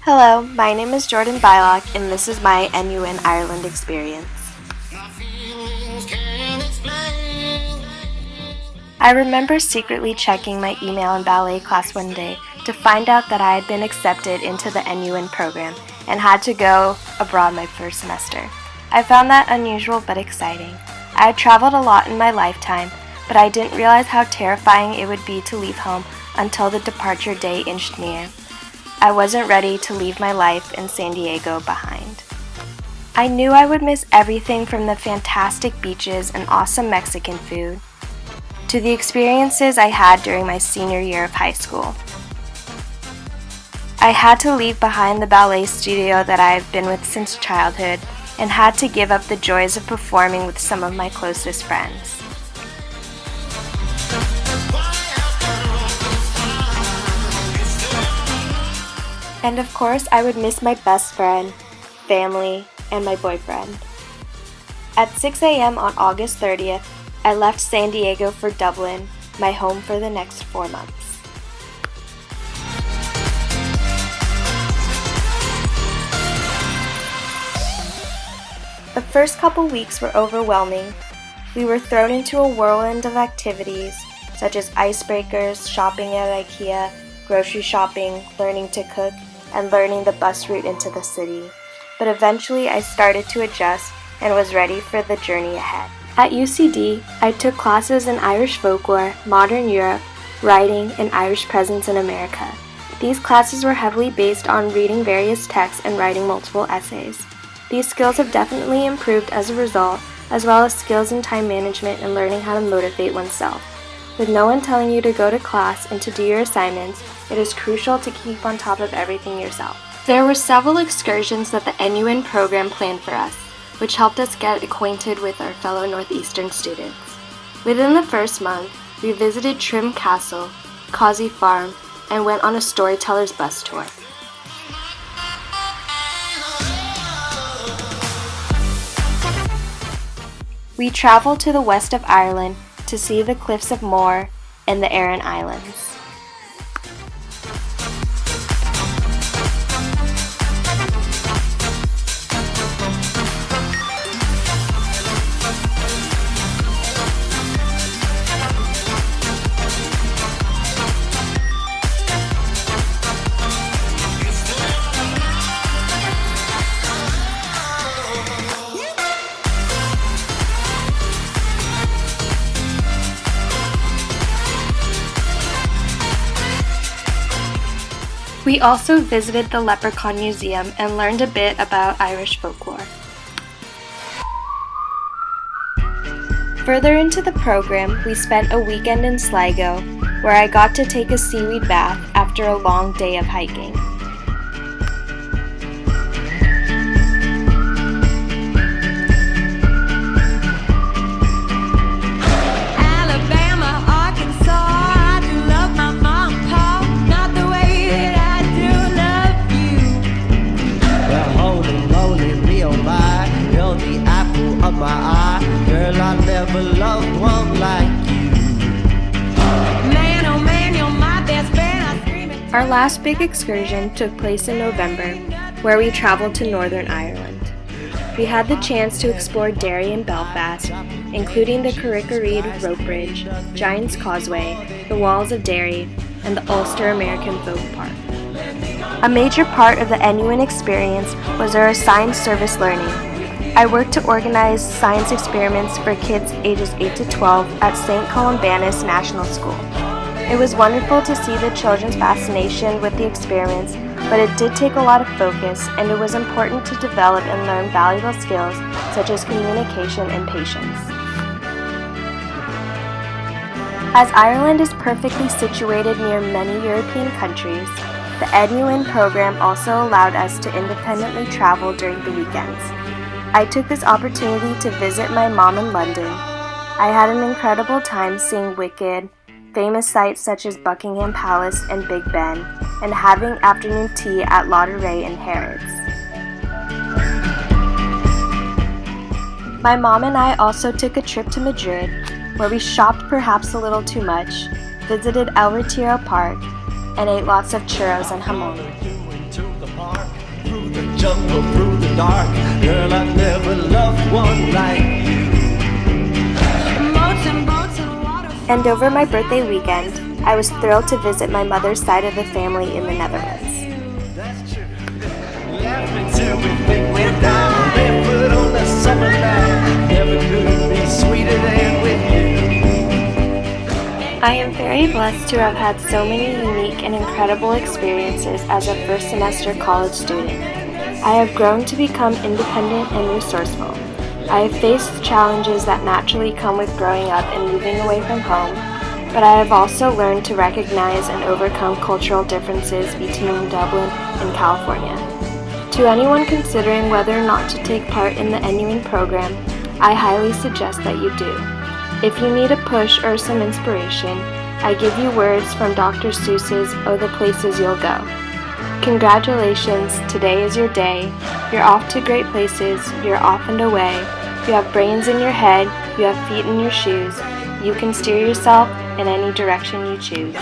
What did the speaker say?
Hello, my name is Jordan Bylock, and this is my NUN Ireland experience. I remember secretly checking my email in ballet class one day to find out that I had been accepted into the NUN program and had to go abroad my first semester. I found that unusual but exciting. I had traveled a lot in my lifetime, but I didn't realize how terrifying it would be to leave home until the departure day inched near. I wasn't ready to leave my life in San Diego behind. I knew I would miss everything from the fantastic beaches and awesome Mexican food to the experiences I had during my senior year of high school. I had to leave behind the ballet studio that I have been with since childhood and had to give up the joys of performing with some of my closest friends. And of course, I would miss my best friend, family, and my boyfriend. At 6 a.m. on August 30th, I left San Diego for Dublin, my home for the next 4 months. The first couple weeks were overwhelming. We were thrown into a whirlwind of activities, such as icebreakers, shopping at IKEA, grocery shopping, learning to cook, and learning the bus route into the city. But eventually I started to adjust and was ready for the journey ahead. At UCD, I took classes in Irish folklore, modern Europe, writing, and Irish presence in America. These classes were heavily based on reading various texts and writing multiple essays. These skills have definitely improved as a result, as well as skills in time management and learning how to motivate oneself. With no one telling you to go to class and to do your assignments, it is crucial to keep on top of everything yourself. There were several excursions that the NUN program planned for us, which helped us get acquainted with our fellow Northeastern students. Within the first month, we visited Trim Castle, Causey Farm, and went on a storyteller's bus tour. We traveled to the west of Ireland to see the Cliffs of Moher and the Aran Islands. We also visited the Leprechaun Museum and learned a bit about Irish folklore. Further into the program, we spent a weekend in Sligo, where I got to take a seaweed bath after a long day of hiking. Our last big excursion took place in November, where we traveled to Northern Ireland. We had the chance to explore Derry and Belfast, including the Carrick-a-Reid Rope Bridge, Giant's Causeway, the Walls of Derry, and the Ulster American Folk Park. A major part of the NUN experience was our assigned service learning. I worked to organize science experiments for kids ages 8 to 12 at St. Columbanus National School. It was wonderful to see the children's fascination with the experiments, but it did take a lot of focus, and it was important to develop and learn valuable skills such as communication and patience. As Ireland is perfectly situated near many European countries, the NUN program also allowed us to independently travel during the weekends. I took this opportunity to visit my mom in London. I had an incredible time seeing Wicked, famous sites such as Buckingham Palace and Big Ben, and having afternoon tea at Lauderay and Harrods. My mom and I also took a trip to Madrid, where we shopped perhaps a little too much, visited El Retiro Park, and ate lots of churros and jamón. jungle through the dark. Girl, I never loved one like you. And over my birthday weekend, I was thrilled to visit my mother's side of the family in the Netherlands. That's true. Laugh until we think we're down. Barefoot on a summer night. Never could be sweeter than with you. I am very blessed to have had so many unique and incredible experiences as a first semester college student. I have grown to become independent and resourceful. I have faced challenges that naturally come with growing up and moving away from home, but I have also learned to recognize and overcome cultural differences between Dublin and California. To anyone considering whether or not to take part in the NUN program, I highly suggest that you do. If you need a push or some inspiration, I give you words from Dr. Seuss's "Oh, the Places You'll Go." Congratulations, today is your day. You're off to great places, you're off and away. You have brains in your head, you have feet in your shoes. You can steer yourself in any direction you choose.